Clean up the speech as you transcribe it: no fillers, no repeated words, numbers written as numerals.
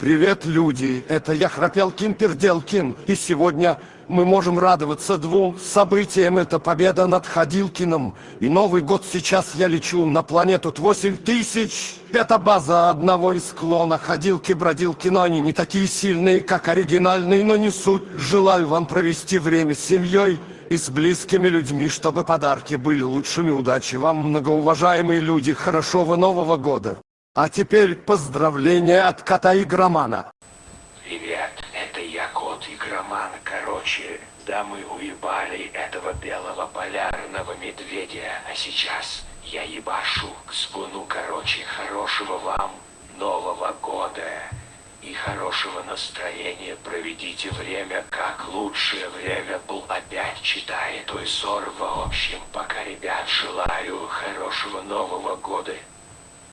Привет, люди! Это я, Храпелкин-Перделкин, и сегодня мы можем радоваться двум событиям. Это победа над Ходилкиным и Новый год. Сейчас я лечу на планету 8000. Это база одного из клона Ходилки-Бродилки, но они не такие сильные, как оригинальные, но не суть. Желаю вам провести время с семьей и с близкими людьми, чтобы подарки были лучшими. Удачи вам, многоуважаемые люди, хорошего Нового года! А теперь поздравления от кота-игромана. Привет, это я, кот-игроман. Короче, да мы уебали этого белого полярного медведя, а сейчас я ебашу к спуну. Короче, хорошего вам Нового года и хорошего настроения. Проведите время как лучшее время был. Опять читает той ссор. В общем, пока, ребят, желаю хорошего Нового года.